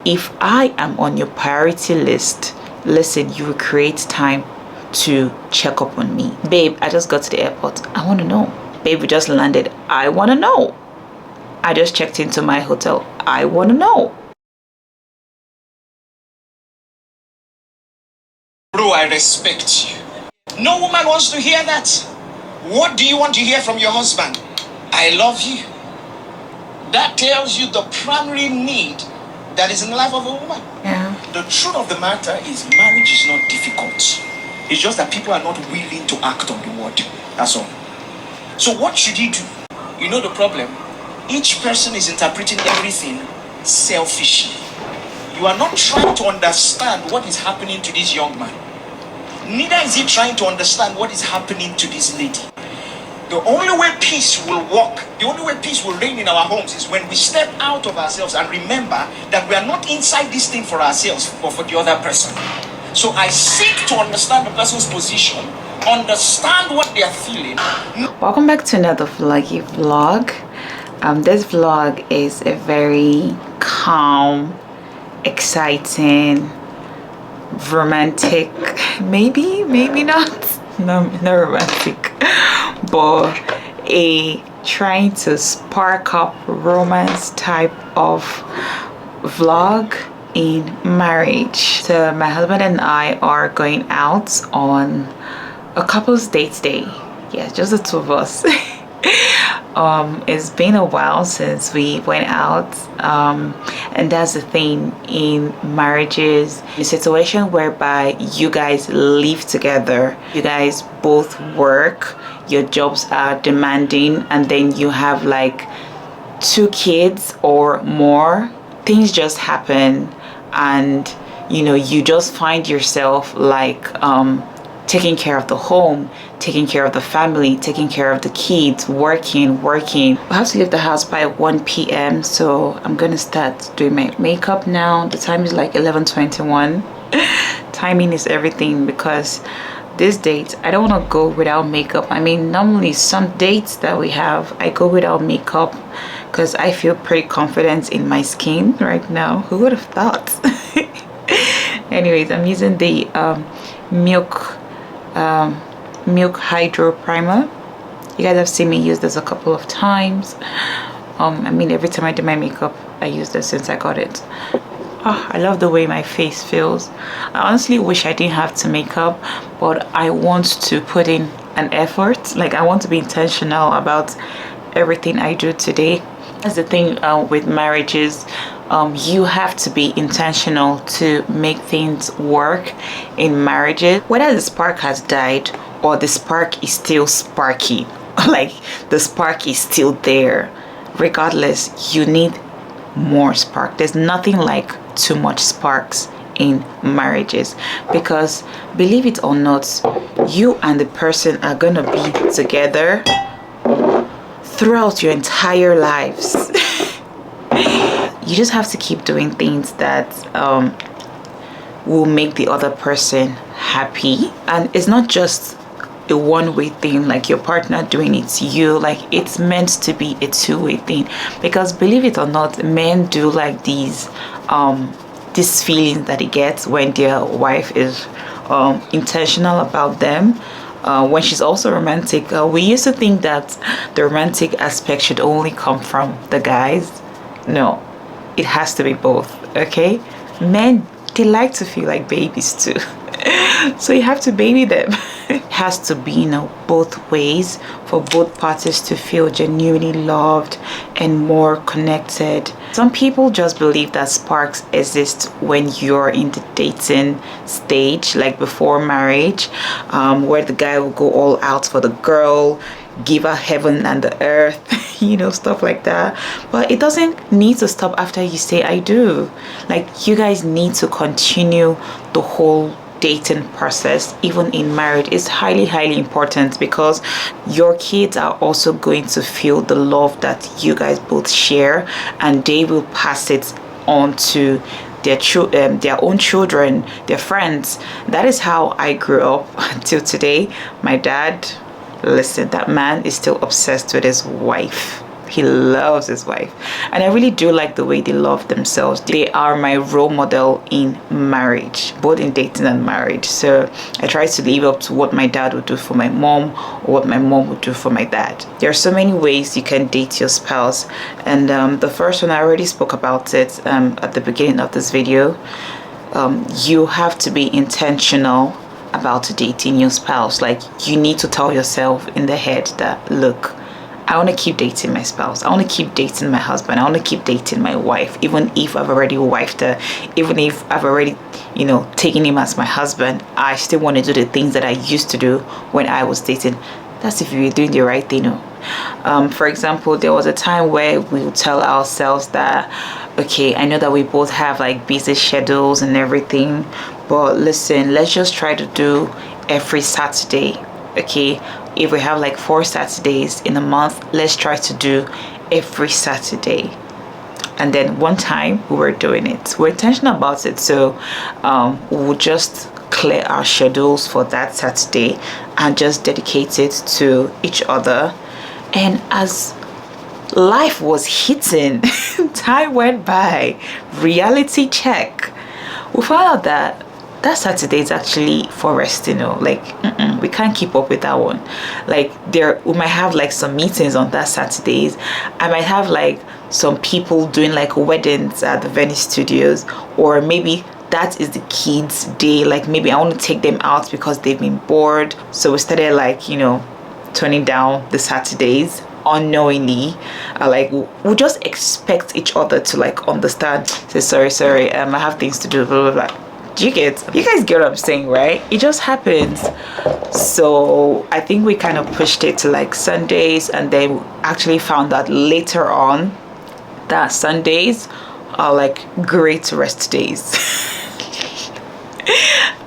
If I am on your priority list, listen, you will create time to check up on me. Babe, I just got to the airport. I want to know. Babe, we just landed. I want to know. I just checked into my hotel. I want to know. Bro, I respect you. No woman wants to hear that. What do you want to hear from your husband? I love you. That tells you the primary need that is in the life of a woman. Yeah. The truth of the matter is marriage is not difficult. It's just that people are not willing to act on the word. That's all. So what should you do? You know the problem? Each person is interpreting everything selfishly. You are not trying to understand what is happening to this young man. Neither is he trying to understand what is happening to this lady. The only way peace will work, the only way peace will reign in our homes is when we step out of ourselves and remember that we are not inside this thing for ourselves, but for the other person. So I seek to understand the person's position, understand what they are feeling. Welcome back to another vloggy vlog. This vlog is a very calm, exciting, romantic, maybe not romantic, but a trying to spark up romance type of vlog in marriage. So my husband and I are going out on a couple's date day. Yeah, just the two of us. It's been a while since we went out, and that's the thing in marriages, a situation whereby you guys live together, you guys both work, your jobs are demanding, and then you have like 2 kids or more. Things just happen, and you just find yourself like taking care of the home, taking care of the family, taking care of the kids, working. I have to leave the house by 1 p.m. so I'm gonna start doing my makeup now. The time is like 11:21. Timing is everything, because this date I don't want to go without makeup. I mean, normally some dates that we have I go without makeup because I feel pretty confident in my skin right now. Who would have thought? Anyways, I'm using the milk hydro primer. You guys have seen me use this a couple of times. I mean, every time I do my makeup I use this since I got it. I love the way my face feels. I honestly wish I didn't have to make up, but I want to put in an effort. Like, I want to be intentional about everything I do today. That's the thing with marriages. You have to be intentional to make things work in marriages. Whether the spark has died or the spark is still sparky, like the spark is still there, regardless, you need more spark. There's nothing like too much sparks in marriages, because believe it or not, you and the person are gonna be together throughout your entire lives. You just have to keep doing things that will make the other person happy. And it's not just a one-way thing, like your partner doing it to you. Like, it's meant to be a two-way thing, because believe it or not, men do like these feelings that he gets when their wife is intentional about them. When she's also romantic, we used to think that the romantic aspect should only come from the guys. No, it has to be both. Okay, men, they like to feel like babies too. So you have to baby them. It has to be both ways, for both parties to feel genuinely loved and more connected. Some people just believe that sparks exist when you're in the dating stage, like before marriage, where the guy will go all out for the girl, give her heaven and the earth, stuff like that. But it doesn't need to stop after you say I do. Like, you guys need to continue the whole dating process. Even in marriage, is highly important, because your kids are also going to feel the love that you guys both share, and they will pass it on to their own children, their friends. That is how I grew up until today. My dad, listen, that man is still obsessed with his wife. He loves his wife, and I really do like the way they love themselves. They are my role model in marriage, both in dating and marriage. So I try to live up to what my dad would do for my mom, or what my mom would do for my dad. There are so many ways you can date your spouse, and the first one, I already spoke about it at the beginning of this video. You have to be intentional about dating your spouse. Like, you need to tell yourself in the head that, look, I want to keep dating my spouse. I want to keep dating my husband. I want to keep dating my wife, even if I've already wifed her, even if I've already, taken him as my husband. I still want to do the things that I used to do when I was dating. That's if you're doing the right thing. For example, there was a time where we would tell ourselves that, okay, I know that we both have like busy schedules and everything, but listen, let's just try to do every Saturday. Okay, if we have like 4 Saturdays in a month, let's try to do every Saturday. And then one time we were doing it. We're intentional about it. So we'll just clear our schedules for that Saturday and just dedicate it to each other. And as life was hitting, time went by, reality check, we found out that Saturday is actually for rest, like we can't keep up with that one. Like, we might have like some meetings on that Saturdays. I might have like some people doing like weddings at the Venice studios, or maybe that is the kids' day. Like, maybe I want to take them out because they've been bored. So we started like, turning down the Saturdays unknowingly. Like, we just expect each other to like understand, say sorry, I have things to do, blah blah blah. You guys get what I'm saying, right? It just happens. So I think we kind of pushed it to like Sundays, and then actually found out later on that Sundays are like great rest days.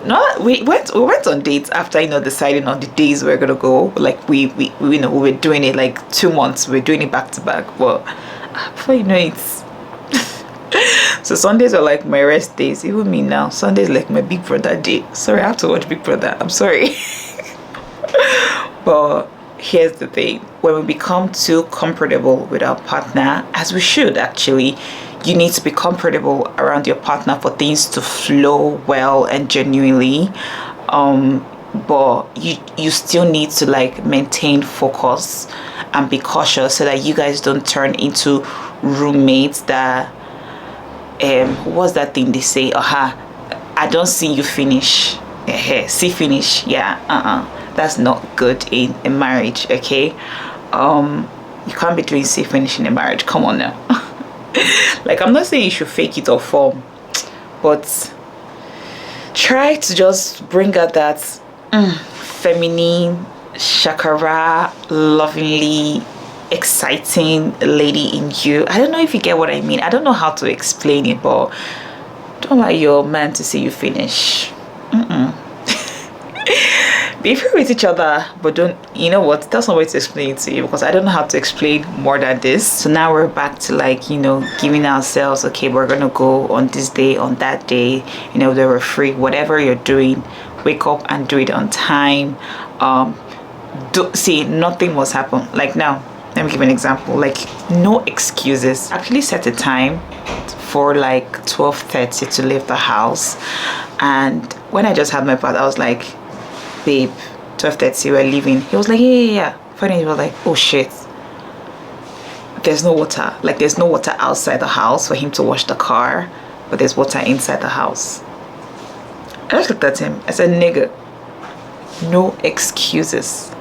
No, we went on dates after deciding on the days we're gonna go. Like, we were doing it like 2 months. We're doing it back to back, but before you know it. So Sundays are like my rest days. Even me now, Sundays like my Big Brother day. Sorry, I have to watch Big Brother. I'm sorry. But here's the thing. When we become too comfortable with our partner, as we should actually, you need to be comfortable around your partner for things to flow well and genuinely. But you still need to like maintain focus and be cautious so that you guys don't turn into roommates that what's that thing they say? I don't see you finish. See finish. Yeah. That's not good in a marriage. Okay. You can't be doing see finish in a marriage. Come on now. Like, I'm not saying you should fake it or form, but try to just bring out that feminine, shakara, lovingly exciting lady in you. I don't know if you get what I mean. I don't know how to explain it, but don't allow your man to see you finish. Be free with each other, but don't, that's not way to explain it to you, because I don't know how to explain more than this. So now we're back to like, giving ourselves, okay, we're gonna go on this day, on that day, they were free. Whatever you're doing, wake up and do it on time. See, nothing must happen. Like, now, let me give an example. Like, no excuses. Actually set a time for like 12:30 to leave the house. And when I just had my bath, I was like, babe, 12:30, we're leaving. He was like, yeah. Finally, he was like, oh shit, there's no water. Like, there's no water outside the house for him to wash the car, but there's water inside the house. I just looked at him. I said, nigga, no excuses.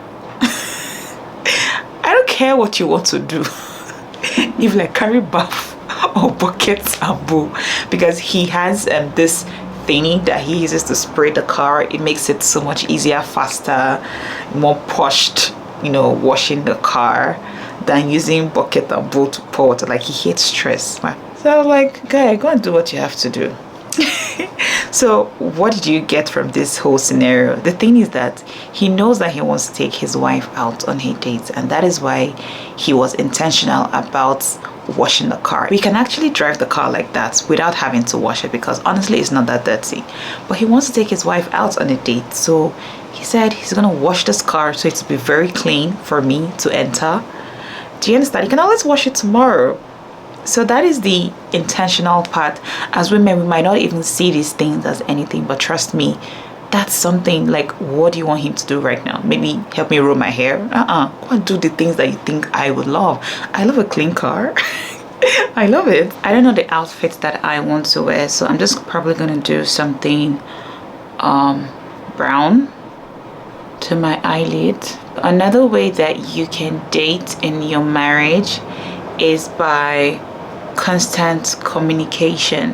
I don't care what you want to do. If like carry bath or buckets and bowl, because he has this thingy that he uses to spray the car. It makes it so much easier, faster, more pushed, washing the car than using bucket and bowl to pour water. Like, he hates stress. So I was like, guy, go and do what you have to do. So what did you get from this whole scenario? The thing is that he knows that he wants to take his wife out on a date, and that is why he was intentional about washing the car. We can actually drive the car like that without having to wash it, because honestly it's not that dirty. But he wants to take his wife out on a date, so he said he's gonna wash this car so it's be very clean for me to enter, Do you understand? You can always wash it tomorrow. So that is the intentional part. As women, we might not even see these things as anything, but trust me, that's something. Like, what do you want him to do right now? Maybe help me roll my hair? Go and do the things that you think I would love. I love a clean car. I love it. I don't know the outfit that I want to wear, so I'm just probably gonna do something brown to my eyelid. Another way that you can date in your marriage is by constant communication.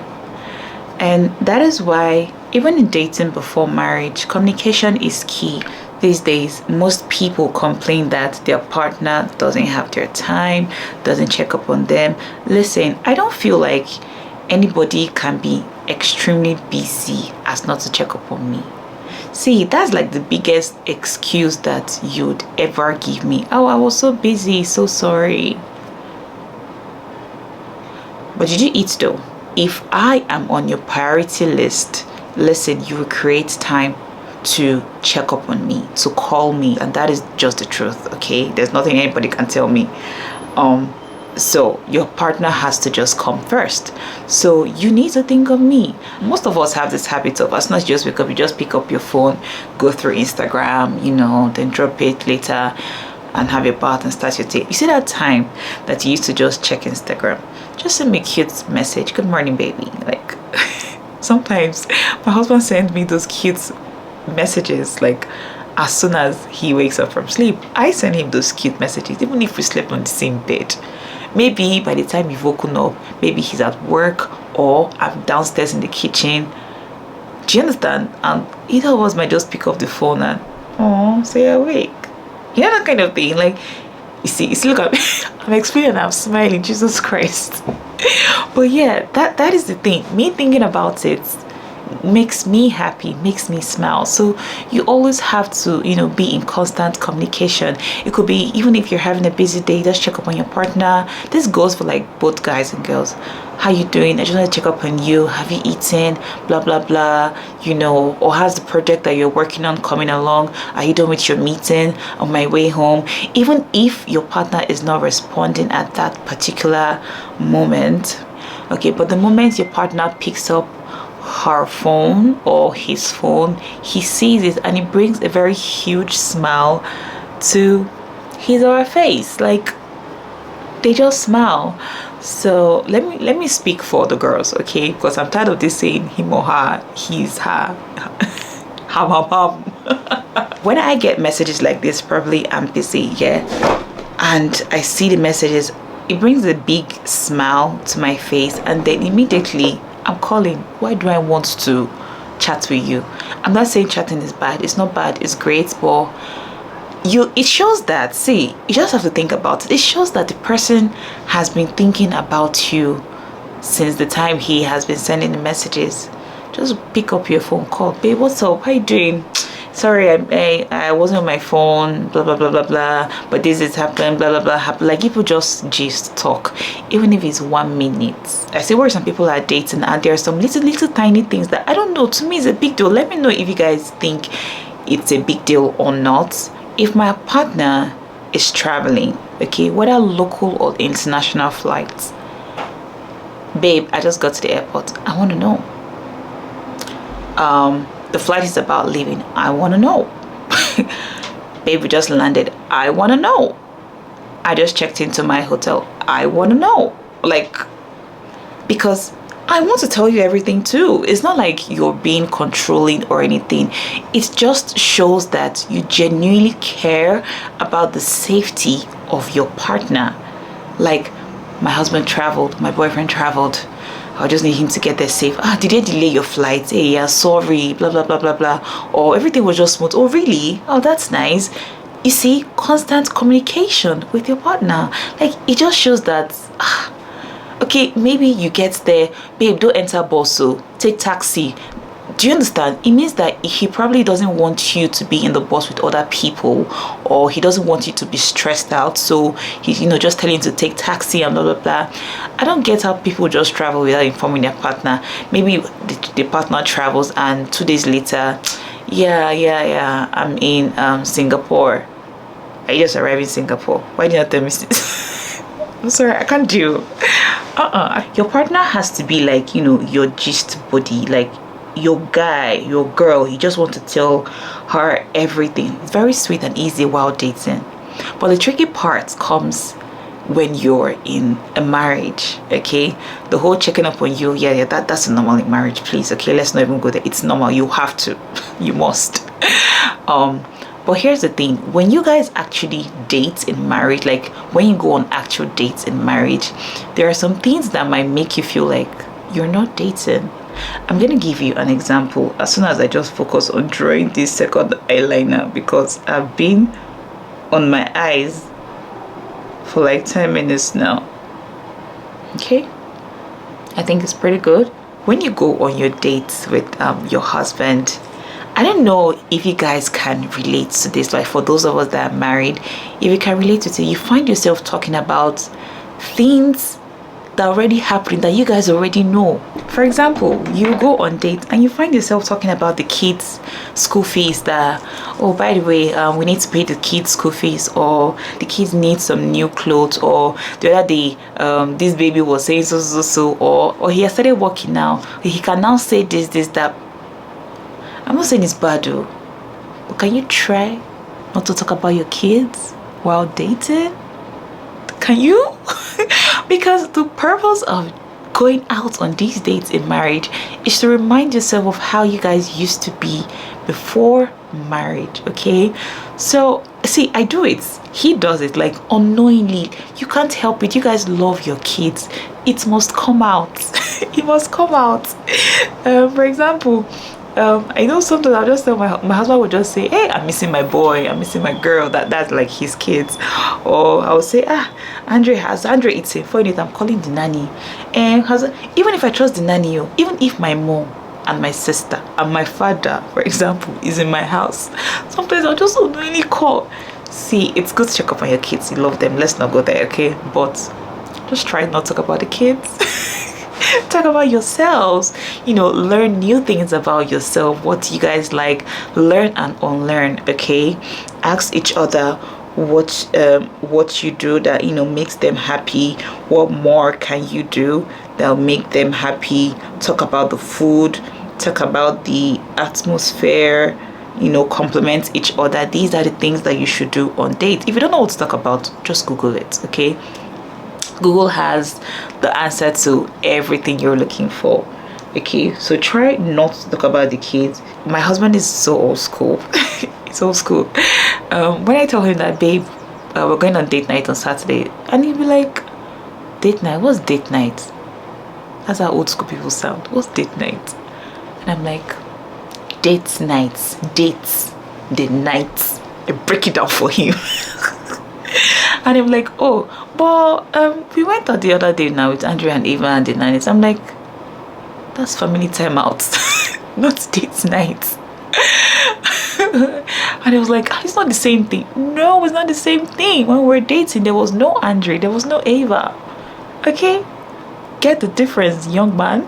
And that is why even in dating before marriage, communication is key. These days, most people complain that their partner doesn't have their time, doesn't check up on them. Listen, I don't feel like anybody can be extremely busy as not to check up on me. See, that's like the biggest excuse that you'd ever give me. Oh, I was so busy, so sorry. But did you eat though? If I am on your priority list, listen, you will create time to check up on me, to call me, and that is just the truth, okay? There's nothing anybody can tell me. So your partner has to just come first. So you need to think of me. Most of us have this habit of, as soon as you just wake up, you just pick up your phone, go through Instagram, then drop it later and have your bath and start your day. You see that time that you used to just check Instagram, just send me a cute message, good morning baby. Like sometimes my husband sends me those cute messages like as soon as he wakes up from sleep. I send him those cute messages even if we sleep on the same bed. Maybe by the time you've woken up, maybe he's at work or I'm downstairs in the kitchen. Do you understand? And either of us might just pick up the phone and say awake. That kind of thing. Like, you see, look at me. I'm explaining and I'm smiling, Jesus Christ. But yeah, that is the thing. Me thinking about it makes me happy, makes me smile. So you always have to be in constant communication. It could be even if you're having a busy day, just check up on your partner. This goes for like both guys and girls. How you doing? I just want to check up on you. Have you eaten? Blah blah blah. Or how's the project that you're working on coming along? Are you done with your meeting? On my way home? Even if your partner is not responding at that particular moment, okay, but the moment your partner picks up her phone or his phone, he sees it and it brings a very huge smile to his or her face. Like, they just smile. So let me speak for the girls, okay? Because I'm tired of this saying him or her, he's her, ham. When I get messages like this, probably I'm busy, yeah, and I see the messages, it brings a big smile to my face, and then immediately I'm calling. Why do I want to chat with you? I'm not saying chatting is bad. It's not bad. It's great, but it shows that, see, you just have to think about it. It shows that the person has been thinking about you since the time he has been sending the messages. Just pick up your phone, call, babe, what's up? How you doing? Sorry, I wasn't on my phone, blah blah blah blah blah, but this is happened, blah blah blah happened. Like, people just talk, even if it's 1 minute. I see where some people are dating and there are some little tiny things that I don't know, to me it's a big deal. Let me know if you guys think it's a big deal or not. If my partner is traveling, okay, whether local or international flights, babe, I just got to the airport, I want to know. The flight is about leaving, I want to know. Babe, we just landed, I want to know. I just checked into my hotel, I want to know. Like, because I want to tell you everything too. It's not like you're being controlling or anything. It just shows that you genuinely care about the safety of your partner. Like, my husband traveled, my boyfriend traveled, I just need him to get there safe. Did they delay your flight? Hey, yeah, sorry, blah blah blah blah blah. Or everything was just smooth. Oh really? Oh, that's nice. You see, constant communication with your partner. Like, it just shows that okay, maybe you get there, babe, don't enter bus, so take taxi. Do you understand? It means that he probably doesn't want you to be in the bus with other people, or he doesn't want you to be stressed out, so he's just telling you to take taxi and blah blah blah. I don't get how people just travel without informing their partner. Maybe the partner travels and 2 days later, I'm in Singapore. I just arrived in Singapore. Why did you not tell me? I'm sorry, I can't do. Your partner has to be like, your gist buddy, like your guy, your girl. You just want to tell her everything. It's very sweet and easy while dating. But the tricky part comes when you're in a marriage, okay? The whole checking up on you, yeah, that's normal in marriage, please, okay? Let's not even go there. It's normal. You have to. You must. But here's the thing, when you guys actually date in marriage, like when you go on actual dates in marriage, there are some things that might make you feel like you're not dating. I'm going to give you an example as soon as I just focus on drawing this second eyeliner, because I've been on my eyes for like 10 minutes now. Okay, I think it's pretty good. When you go on your dates with your husband, I don't know if you guys can relate to this, like for those of us that are married, if you can relate to it, you find yourself talking about things that are already happening that you guys already know. For example, you go on dates and you find yourself talking about the kids' school fees, that, oh, by the way, we need to pay the kids' school fees, or the kids need some new clothes, or the other day, this baby was saying so, or he has started working now, he can now say this, that. I'm not saying it's bad though, but can you try not to talk about your kids while dating? Can you? Because the purpose of going out on these dates in marriage is to remind yourself of how you guys used to be before marriage, okay? So see, I do it, he does it, like unknowingly. You can't help it. You guys love your kids. It must come out. It must come out. For example, I know sometimes I'll just tell my husband would just say, hey, I'm missing my boy, I'm missing my girl, that's like his kids. Or I would say, Andre eating, for it, I'm calling the nanny. And even if I trust the nanny, even if my mom and my sister and my father, for example, is in my house, sometimes I'll just unknowingly call. See, it's good to check up on your kids, you love them, let's not go there, okay? But just try not to talk about the kids. Talk about yourselves, learn new things about yourself, what you guys like, learn and unlearn, okay? Ask each other what you do that makes them happy, what more can you do that'll make them happy. Talk about the food, talk about the atmosphere, compliment each other. These are the things that you should do on dates. If you don't know what to talk about, just Google it, okay? Google has the answer to everything you're looking for, okay? So try not to talk about the kids. My husband is so old school. It's old school. When I tell him that, babe, we're going on date night on Saturday, and he'll be like, date night? What's date night? That's how old school people sound. What's date night? And I'm like, dates, the nights. I break it down for him. And I'm like, oh, but we went out the other day now with Andrea and Eva and the nannies. I'm like, that's family time out, not date night. And it was like, it's not the same thing. No, it's not the same thing. When we were dating, there was no Andrea, there was no Eva. Okay? Get the difference, young man.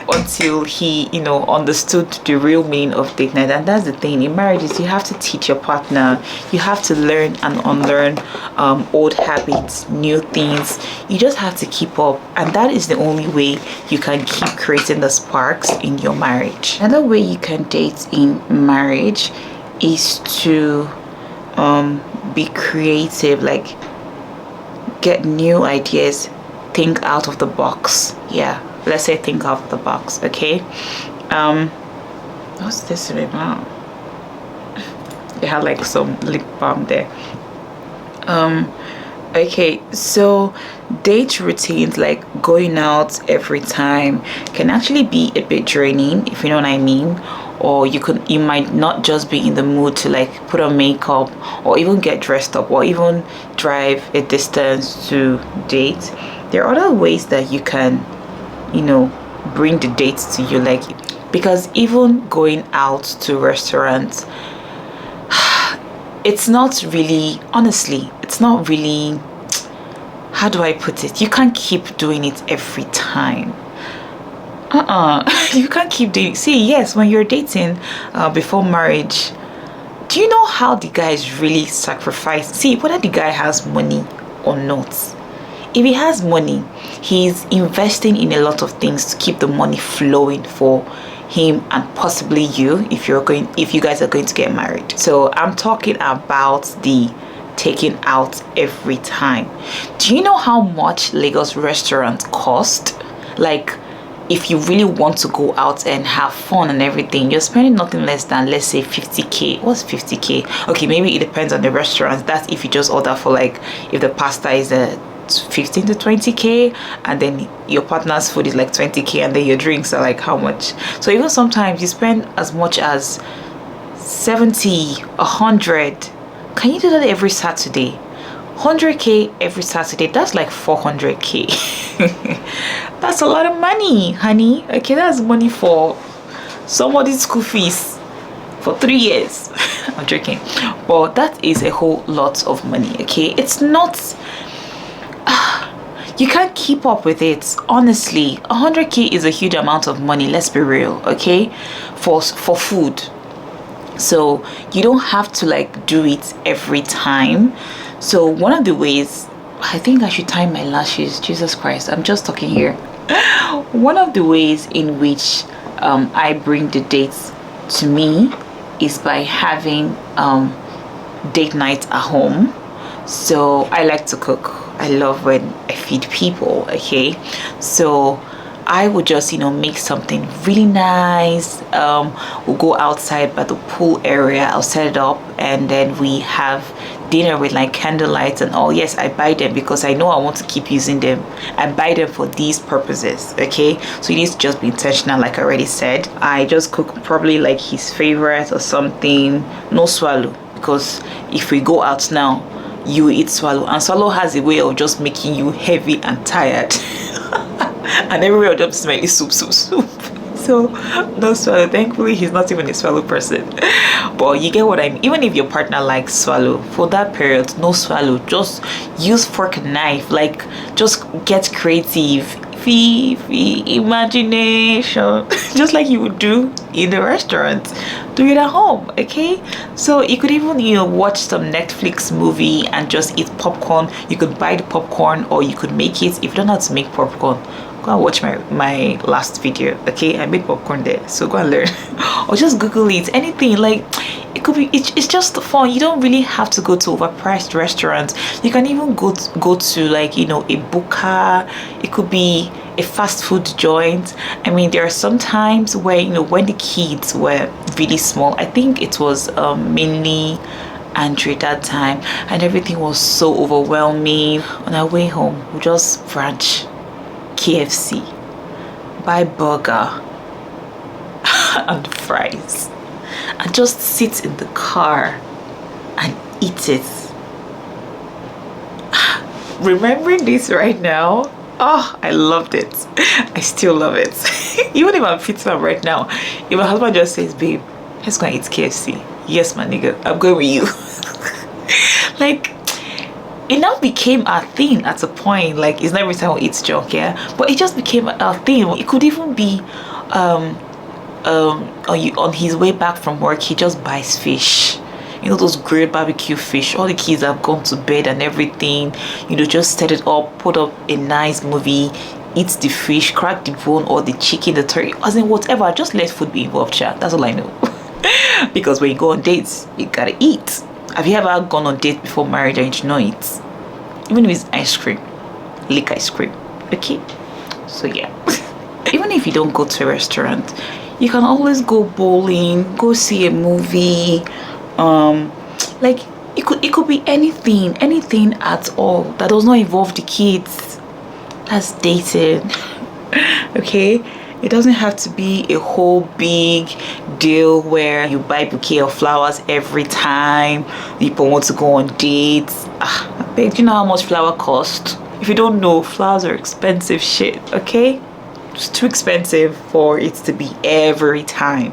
Until he, understood the real meaning of date night. And that's the thing, in marriages, you have to teach your partner, you have to learn and unlearn old habits, new things. You just have to keep up, and that is the only way you can keep creating the sparks in your marriage. Another way you can date in marriage is to be creative, like get new ideas, think out of the box. Yeah, let's say think out of the box, okay? What's this in my mouth? They had like some lip balm there. Okay, so date routines, like going out every time, can actually be a bit draining, if you know what I mean. Or you might not just be in the mood to like put on makeup or even get dressed up or even drive a distance to date. There are other ways that you can bring the dates to you, like, because even going out to restaurants, it's not really, honestly, it's not really, how do I put it, you can't keep doing it every time. You can't keep dating. See, yes, when you're dating before marriage, do you know how the guy is really sacrificed? See, whether the guy has money or not, if he has money, he's investing in a lot of things to keep the money flowing for him and possibly you if you guys are going to get married. So I'm talking about the taking out every time. Do you know how much Lagos restaurants cost? Like, if you really want to go out and have fun and everything, you're spending nothing less than, let's say, 50k. What's 50k? Okay, maybe it depends on the restaurants. That's if you just order for, like, if the pasta is a 15 to 20k, and then your partner's food is like 20k, and then your drinks are like how much? So even sometimes you spend as much as 70, 100. Can you do that every Saturday? 100k every Saturday, that's like 400k. That's a lot of money, honey. Okay, that's money for somebody's school fees for 3 years. I'm joking, but that is a whole lot of money. Okay, it's not, you can't keep up with it. Honestly, 100k is a huge amount of money, let's be real. Okay, for food. So you don't have to like do it every time. So one of the ways, I think I should tie my lashes, Jesus Christ, I'm just talking here. One of the ways in which I bring the dates to me is by having date night at home. So I like to cook. I love when I feed people. Okay, so I would just, make something really nice. We'll go outside by the pool area. I'll set it up, and then we have dinner with like candlelight and all. Yes, I buy them because I know I want to keep using them. I buy them for these purposes. Okay, so you need to just be intentional, like I already said. I just cook probably like his favorite or something. No swallow, because if we go out now, you eat swallow, and swallow has a way of just making you heavy and tired. And everywhere will just smell soup. So no swallow. Thankfully he's not even a swallow person, but you get what I mean. Even if your partner likes swallow, for that period, no swallow. Just use fork and knife. Like, just get creative. Imagination. Just like you would do in the restaurant, do it at home. Okay, so you could even watch some Netflix movie and just eat popcorn. You could buy the popcorn, or you could make it. If you don't know how to make popcorn, go and watch my last video. Okay, I made popcorn there, so go and learn. Or just Google it. Anything, like, it could be, it's just fun. You don't really have to go to overpriced restaurants. You can even go to like, a buka. It could be a fast food joint. I mean, there are some times where, when the kids were really small, I think it was mainly Andrew that time, and everything was so overwhelming. On our way home, we just branch KFC, buy burger and fries, and just sit in the car and eat it. Remembering this right now, oh, I loved it. I still love it. Even if I'm fitting up right now, if my husband just says, babe, let's go and eat KFC, yes, my nigga, I'm going with you. Like, it now became a thing at a point. Like, it's not every time we eat junk, yeah, but it just became a thing. It could even be on his way back from work, he just buys fish, those grilled barbecue fish. All the kids have gone to bed and everything, just set it up, put up a nice movie, eat the fish, crack the bone or the chicken, the turkey, as in whatever. Just let food be involved, chat. That's all I know. Because when you go on dates, you gotta eat. Have you ever gone on date before marriage and you did not eat? Even if it's ice cream, lick ice cream. Okay, so yeah. Even if you don't go to a restaurant, you can always go bowling, go see a movie. Like, it could be anything at all that does not involve the kids. That's dating. Okay, it doesn't have to be a whole big deal where you buy a bouquet of flowers every time people want to go on dates. I bet, do you know how much flower cost? If you don't know, flowers are expensive shit. Okay, it's too expensive for it to be every time.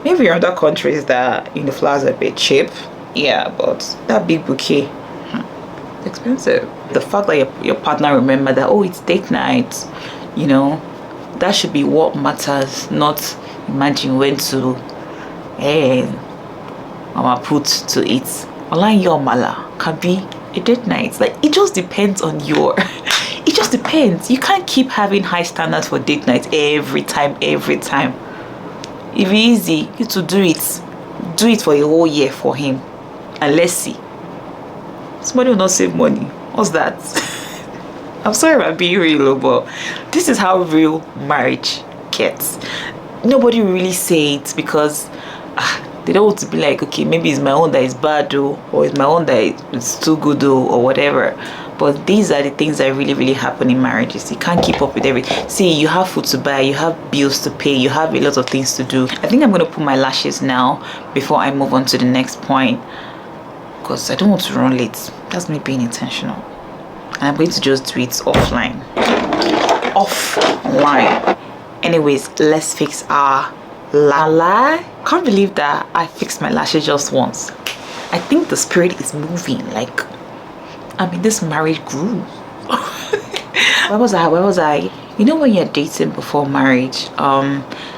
Maybe you're in other countries that flowers are a bit cheap, yeah, but that big bouquet, expensive. The fact that your partner remember that, oh, it's date night, that should be what matters, not imagine when to mama put to it. Online your mala can be a date night. Like, it just depends on your it just depends. You can't keep having high standards for date night every time. If it's easy, you to do it for a whole year for him, and let's see. Somebody will not save money. What's that? I'm sorry about being real, but this is how real marriage gets. Nobody really say it because they don't want to be like, okay, maybe it's my own that is bad though, or it's my own that is too good though, or whatever. But these are the things that really happen in marriages. You can't keep up with everything. See, you have food to buy, you have bills to pay, you have a lot of things to do. I think I'm going to put my lashes now before I move on to the next point, because I don't want to run late. That's me being intentional. And I'm going to just do it offline. Anyways, let's fix our Can't believe that I fixed my lashes just once. I think the spirit is moving. Like, I'm in this marriage groove. Where was I? You know, when you're dating before marriage,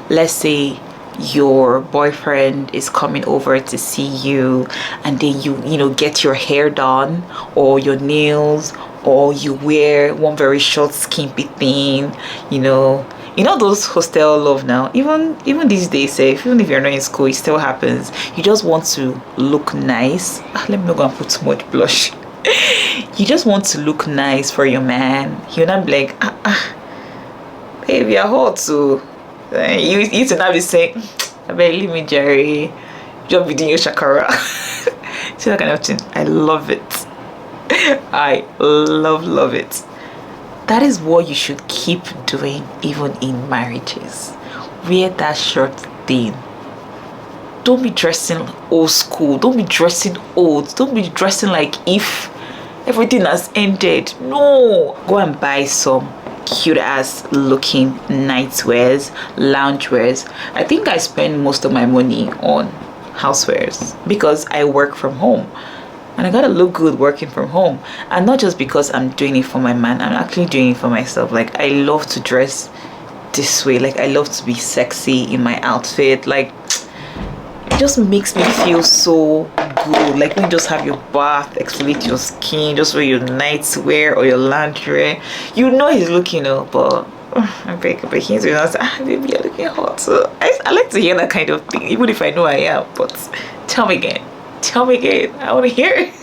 let's say your boyfriend is coming over to see you, and then you know, get your hair done or your nails, or you wear one very short skimpy thing, you know those hostel love now. Even these days, even if you're not in school, it still happens. You just want to look nice. Let me not go and put too much blush. You just want to look nice for your man. You're not like, babe, you're hot too. You to not be saying, I bet leave me, Jerry. Just be doing your shakara. See that kind of thing. I love it. I love it. That is what you should keep doing even in marriages. Wear that short thing. Don't be dressing old school. Don't be dressing old. Don't be dressing like if everything has ended. No. Go and buy some cute ass looking nightwears, loungewears. I think I spend most of my money on housewares because I work from home. And I gotta look good working from home. And not just because I'm doing it for my man, I'm actually doing it for myself. Like, I love to dress this way. Like, I love to be sexy in my outfit. Like, it just makes me feel so good. Like, when you just have your bath, exfoliate your skin, just wear your nightwear or your lingerie. You know he's looking up, but I beg he's doing that. Baby, you're looking hot. So I like to hear that kind of thing, even if I know I am. But tell me again. I want to hear it.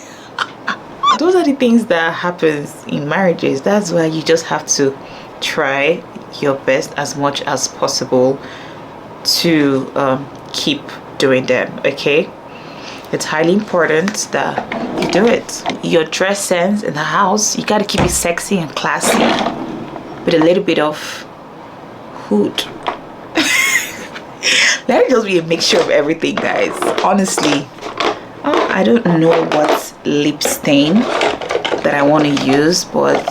Those are the things that happens in marriages. That's why you just have to try your best as much as possible to keep doing them. Okay, it's highly important that you do it. Your dress sense in the house, you got to keep it sexy and classy with a little bit of hood. Let it just be a mixture of everything, guys. Honestly, I don't know what lip stain that I want to use, but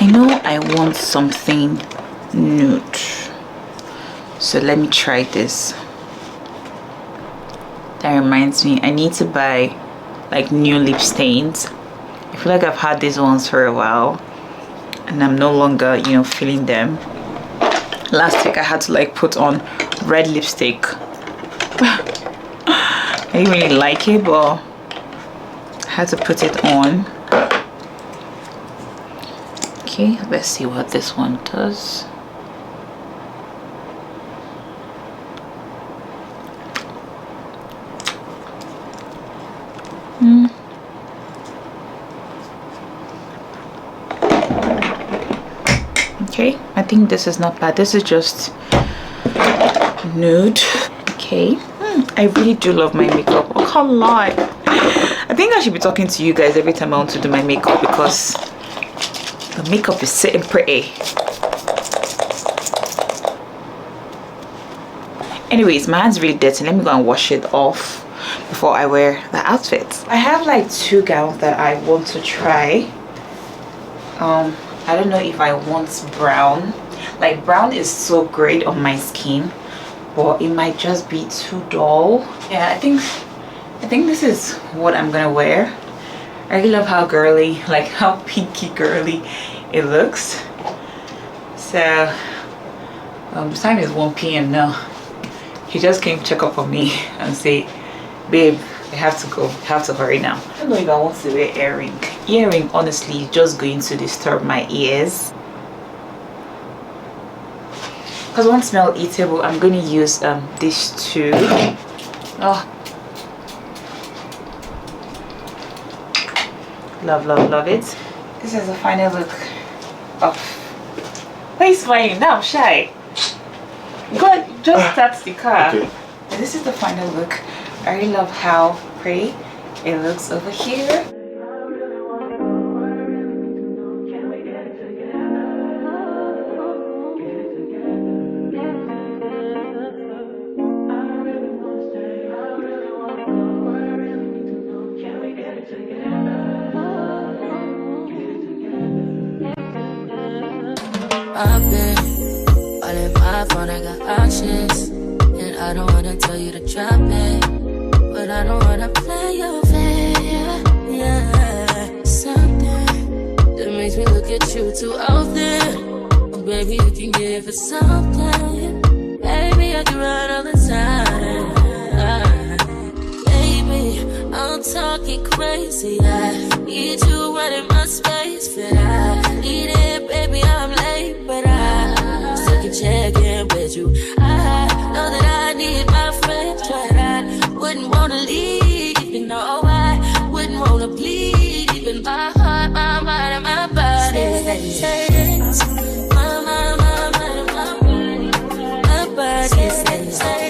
I know I want something nude. So let me try this. That reminds me, I need to buy like new lip stains. I feel like I've had these ones for a while and I'm no longer, you know, feeling them. Last week I had to like put on red lipstick. I didn't really like it, but I had to put it on. Okay, let's see what this one does. Okay, I think this is not bad. This is just nude. Okay, I really do love my makeup. I can't lie. I think I should be talking to you guys every time I want to do my makeup because the makeup is sitting pretty. Anyways, my hand's really dirty. Let me go and wash it off before I wear the outfit. I have like 2 gowns that I want to try. I don't know if I want brown. Like, brown is so great on my skin, but it might just be too dull. Yeah, I think this is what I'm gonna wear. I really love how girly, like how pinky girly it looks. So the time is 1 p.m. now. He just came to check up on me and say, babe, I have to go, I have to hurry now. I don't know if I want to wear earring. earring honestly is just going to disturb my ears. Because I want to smell eatable, I'm going to use these two. Oh, love, love, love it. This is the final look of. Why are you smiling? Now I'm shy. Go, just start the car. Okay. This is the final look. I really love how pretty it looks over here. I've been all in my phone, I got options. And I don't wanna tell you to drop it, but I don't wanna play your fair. Yeah, something that makes me look at you too often. Oh, baby, you can give it something. Baby, I can run all the time. Baby, I'm talking crazy. I need you running my space, but I need it, baby. I'm late, but I still can check in with you. I know that I need my friend, but I wouldn't wanna leave. You know, I wouldn't wanna bleed. Even my heart, my mind, and my body. Say it. My mind, my mind, and my body. My body says it.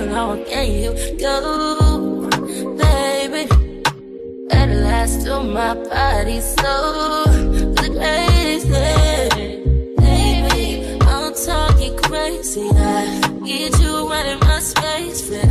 How can you go, baby? At last to my body so crazy. Baby, I'm talking crazy. I need you running my space, but